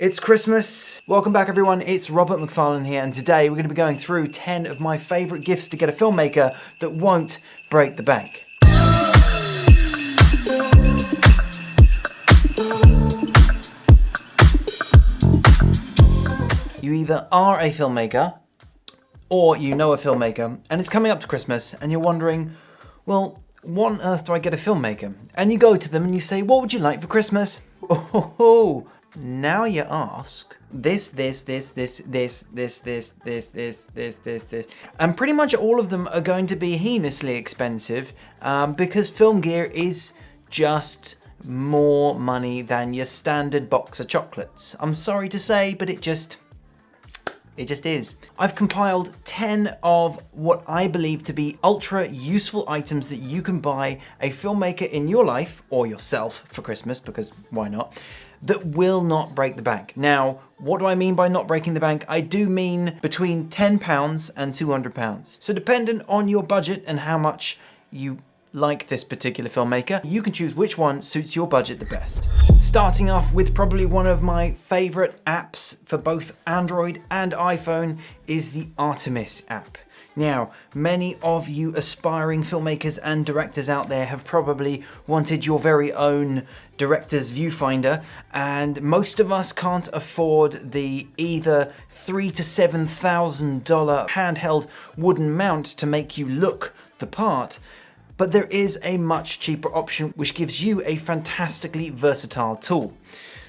It's Christmas. Welcome back everyone, it's Robert Macfarlane here, and today we're going to be going through 10 of my favourite gifts to get a filmmaker that won't break the bank. You either are a filmmaker or you know a filmmaker and it's coming up to Christmas and you're wondering, well, what on earth do I get a filmmaker? And you go to them and you say, what would you like for Christmas? Oh, now you ask, this. And pretty much all of them are going to be heinously expensive because film gear is just more money than your standard box of chocolates. I'm sorry to say, but it just is. I've compiled 10 of what I believe to be ultra useful items that you can buy a filmmaker in your life, or yourself for Christmas, because why not, that will not break the bank. Now, what do I mean by not breaking the bank? I do mean between £10 and £200. So dependent on your budget and how much you like this particular filmmaker, you can choose which one suits your budget the best. Starting off with probably one of my favorite apps for both Android and iPhone is the Artemis app. Now, many of you aspiring filmmakers and directors out there have probably wanted your very own director's viewfinder, and most of us can't afford the either $3,000 to $7,000 handheld wooden mount to make you look the part. But there is a much cheaper option which gives you a fantastically versatile tool.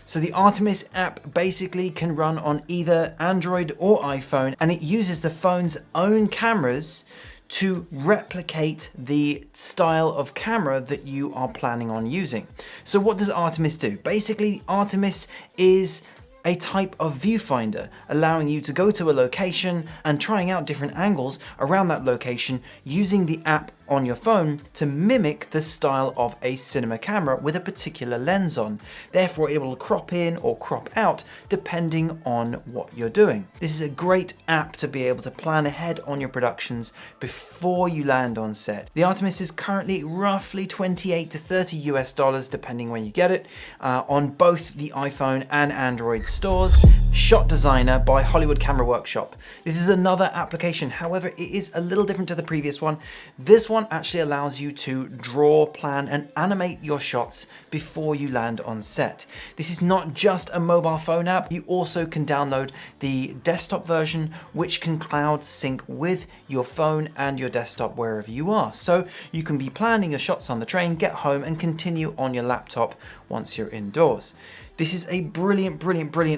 So the Artemis app basically can run on either Android or iPhone, and it uses the phone's own cameras to replicate the style of camera that you are planning on using. So what does Artemis do? Basically, Artemis is a type of viewfinder, allowing you to go to a location and trying out different angles around that location using the app on your phone to mimic the style of a cinema camera with a particular lens on. Therefore, it will crop in or crop out depending on what you're doing. This is a great app to be able to plan ahead on your productions before you land on set. The Artemis is currently roughly $28 to $30 depending when you get it, on both the iPhone and Android stores. Shot Designer by Hollywood Camera Workshop. This is another application, however, it is a little different to the previous one. This one actually allows you to draw, plan, and animate your shots before you land on set. This is not just a mobile phone app, you also can download the desktop version, which can cloud sync with your phone and your desktop wherever you are. So you can be planning your shots on the train, get home, and continue on your laptop once you're indoors. This is a brilliant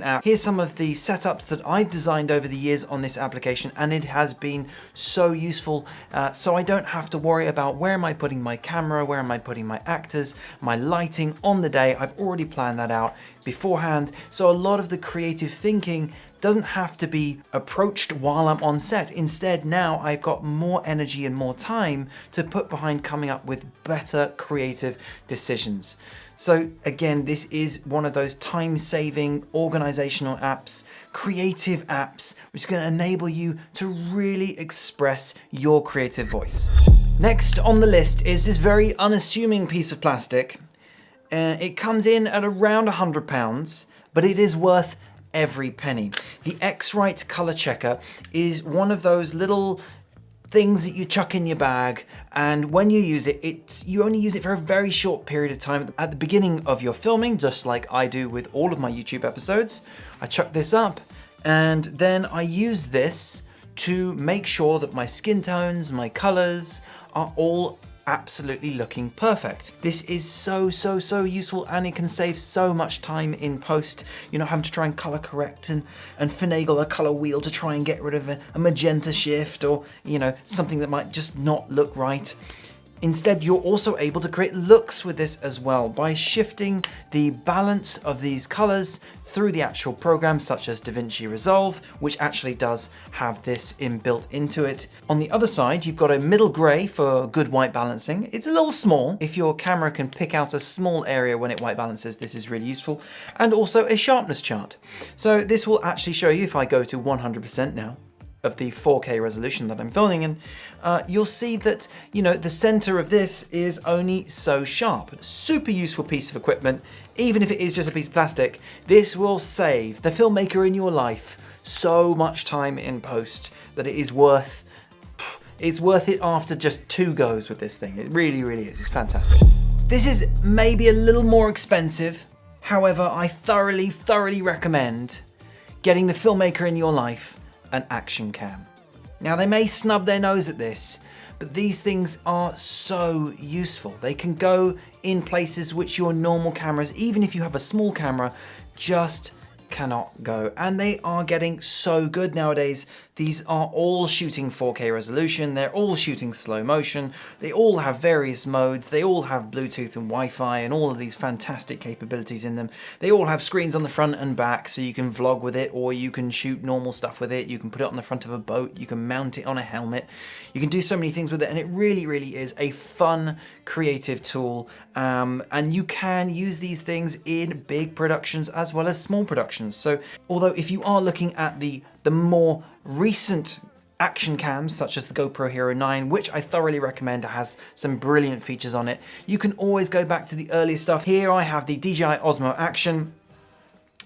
app. Here's some of the setups that I've designed over the years on this application, and it has been so useful. So I don't have to worry about where am I putting my camera, where am I putting my actors, my lighting on the day. I've already planned that out beforehand. So a lot of the creative thinking doesn't have to be approached while I'm on set. Instead, now I've got more energy and more time to put behind coming up with better creative decisions. So again, this is one of those time-saving organizational apps, creative apps, which is going to enable you to really express your creative voice. Next on the list is this very unassuming piece of plastic. It comes in at around £100, but it is worth every penny. The X-rite color checker is one of those little things that you chuck in your bag, and when you use it, you only use it for a very short period of time at the beginning of your filming, just like I do with all of my YouTube episodes. I chuck this up, and then I use this to make sure that my skin tones, my colors are all absolutely looking perfect. This is so useful, and it can save so much time in post. You're not having to try and color correct and finagle a color wheel to try and get rid of a magenta shift, or something that might just not look right. Instead, you're also able to create looks with this as well by shifting the balance of these colors through the actual program, such as DaVinci Resolve, which actually does have this inbuilt into it. On the other side, you've got a middle gray for good white balancing. It's a little small. If your camera can pick out a small area when it white balances, this is really useful. And also a sharpness chart. So this will actually show you, if I go to 100% now, of the 4K resolution that I'm filming in, you'll see that, you know, the center of this is only so sharp. Super useful piece of equipment. Even if it is just a piece of plastic, this will save the filmmaker in your life so much time in post that it is worth it after just 2 goes with this thing. It really, really is. It's fantastic. This is maybe a little more expensive. However, I thoroughly recommend getting the filmmaker in your life an action cam. Now, they may snub their nose at this, but these things are so useful. They can go in places which your normal cameras, even if you have a small camera, just cannot go. And they are getting so good nowadays. These are all shooting 4K resolution, they're all shooting slow motion, they all have various modes, they all have Bluetooth and Wi-Fi and all of these fantastic capabilities in them. They all have screens on the front and back, so you can vlog with it, or you can shoot normal stuff with it, you can put it on the front of a boat, you can mount it on a helmet, you can do so many things with it, and it really is a fun, creative tool. And you can use these things in big productions as well as small productions. So although if you are looking at the more recent action cams, such as the GoPro Hero 9, which I thoroughly recommend, has some brilliant features on it, you can always go back to the earlier stuff. Here I have the DJI Osmo Action,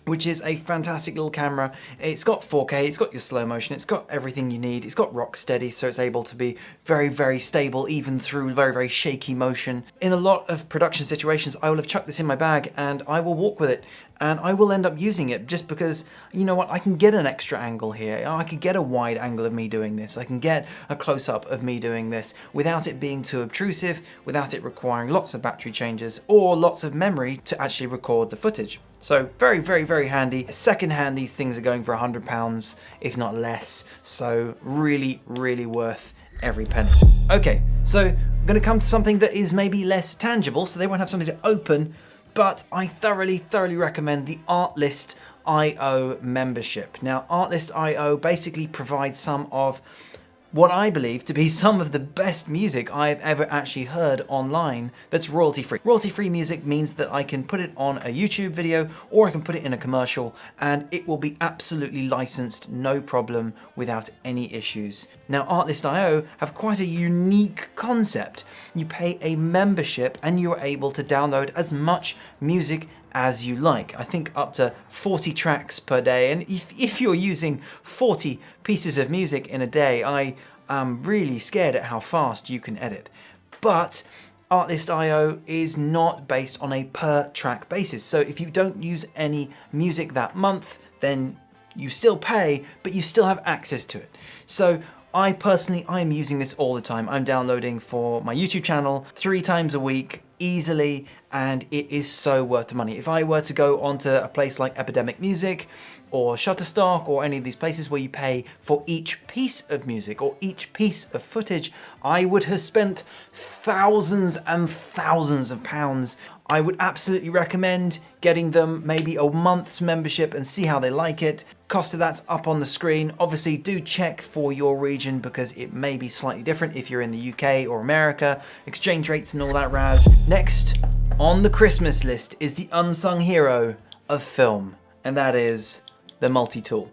which is a fantastic little camera. It's got 4K, it's got your slow motion, it's got everything you need, it's got rock steady, so it's able to be very stable even through very shaky motion. In a lot of production situations, I will have chucked this in my bag and I will walk with it, and I will end up using it just because, you know what, I can get an extra angle here. I could get a wide angle of me doing this. I can get a close-up of me doing this without it being too obtrusive, without it requiring lots of battery changes or lots of memory to actually record the footage. So very handy. Secondhand, these things are going for £100, if not less. So really worth every penny. Okay, so I'm gonna come to something that is maybe less tangible, so they won't have something to open, but I thoroughly recommend the Artlist IO membership. Now, Artlist IO basically provides some of what I believe to be some of the best music I've ever actually heard online that's royalty-free. Royalty-free music means that I can put it on a YouTube video or I can put it in a commercial and it will be absolutely licensed, no problem, without any issues. Now, Artlist.io have quite a unique concept. You pay a membership and you're able to download as much music as you like. I think up to 40 tracks per day, and if you're using 40 pieces of music in a day, I am really scared at how fast you can edit. But Artlist.io is not based on a per track basis, so if you don't use any music that month, then you still pay, but you still have access to it. So I personally am using this all the time. I'm downloading for my YouTube channel 3 times a week easily, and it is so worth the money. If I were to go onto a place like Epidemic Music or Shutterstock or any of these places where you pay for each piece of music or each piece of footage, I would have spent thousands and thousands of pounds. I would absolutely recommend getting them maybe a month's membership and see how they like it. Cost of that's up on the screen. Obviously, do check for your region because it may be slightly different if you're in the UK or America, exchange rates and all that razz. Next on the Christmas list is the unsung hero of film, and that is the Multitool.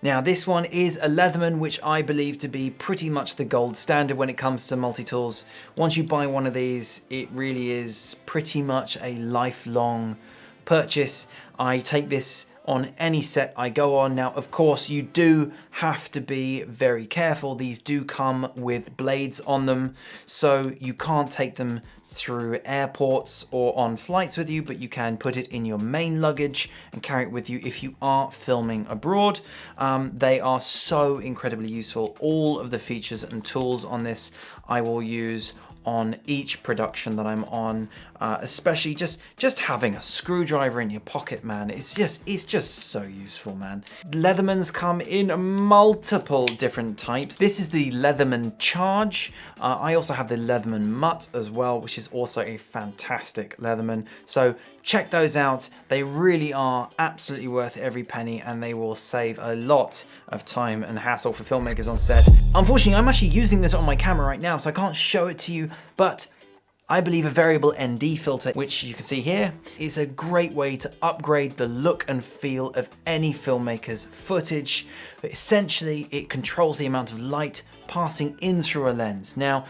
Now, this one is a Leatherman, which I believe to be pretty much the gold standard when it comes to multi-tools. Once you buy one of these, it really is pretty much a lifelong purchase. I take this on any set I go on. Now, of course, you do have to be very careful. These do come with blades on them, so you can't take them through airports or on flights with you, but you can put it in your main luggage and carry it with you if you are filming abroad. They are so incredibly useful. All of the features and tools on this I will use on each production that I'm on, especially just having a screwdriver in your pocket, man. It's just so useful, man. Leathermans come in multiple different types. This is the Leatherman Charge. I also have the Leatherman Mutt as well, which is also a fantastic Leatherman. So check those out. They really are absolutely worth every penny, and they will save a lot of time and hassle for filmmakers on set. Unfortunately, I'm actually using this on my camera right now, so I can't show it to you, but I believe a variable ND filter, which you can see here, is a great way to upgrade the look and feel of any filmmaker's footage. But essentially, it controls the amount of light passing in through a lens. Now,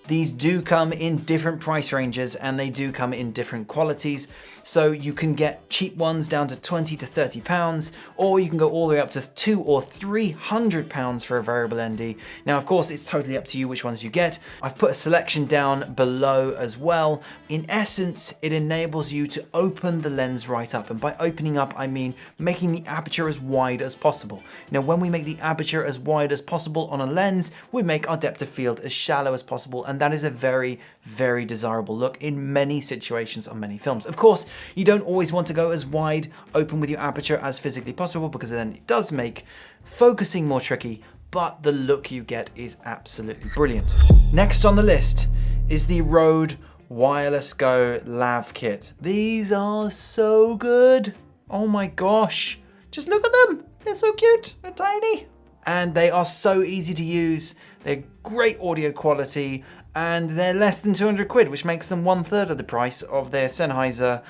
these do come in different price ranges and they do come in different qualities. So you can get cheap ones down to 20 to 30 pounds, or you can go all the way up to 200 or 300 pounds for a variable ND. Now, of course, it's totally up to you which ones you get. I've put a selection down below as well. In essence, it enables you to open the lens right up. And by opening up, I mean making the aperture as wide as possible. Now, when we make the aperture as wide as possible on a lens, we make our depth of field as shallow as possible. And that is a very, very desirable look in many situations on many films. Of course, you don't always want to go as wide open with your aperture as physically possible, because then it does make focusing more tricky, but the look you get is absolutely brilliant. Next on the list is the Rode Wireless Go Lav kit. These are so good. Oh my gosh. Just look at them. They're so cute. They're tiny. And they are so easy to use. They're great audio quality, and they're less than 200 quid, which makes them 1/3 of the price of their Sennheiser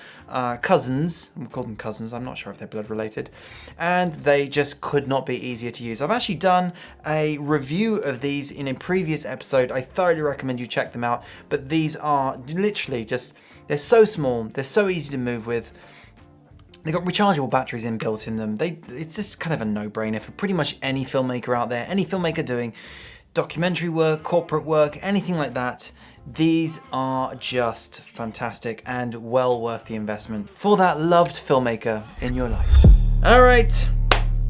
cousins. We call them cousins, I'm not sure if they're blood related. And they just could not be easier to use. I've actually done a review of these in a previous episode. I thoroughly recommend you check them out. But these are literally just, they're so small, they're so easy to move with. They've got rechargeable batteries inbuilt in them. It's just kind of a no-brainer for pretty much any filmmaker out there, any filmmaker doing documentary work, corporate work, anything like that. These are just fantastic and well worth the investment for that loved filmmaker in your life. All right,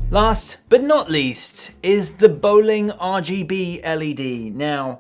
last but not least is the Bowling RGB LED. Now,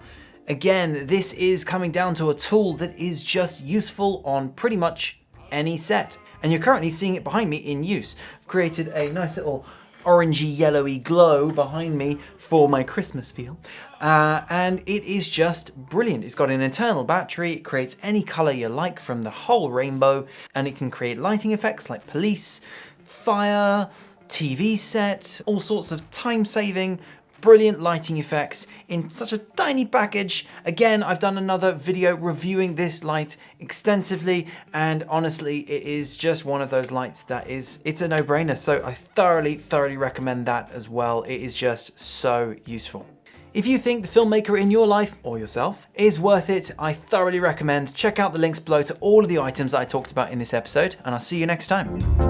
again, this is coming down to a tool that is just useful on pretty much any set. And you're currently seeing it behind me in use. I've created a nice little orangey yellowy glow behind me for my Christmas feel. And it is just brilliant. It's got an internal battery, it creates any color you like from the whole rainbow, and it can create lighting effects like police, fire, TV set, all sorts of time-saving, brilliant lighting effects in such a tiny package. Again, I've done another video reviewing this light extensively, and honestly, it is just one of those lights that it's a no-brainer. So I thoroughly recommend that as well. It is just so useful. If you think the filmmaker in your life, or yourself, is worth it, I thoroughly recommend check out the links below to all of the items that I talked about in this episode, and I'll see you next time.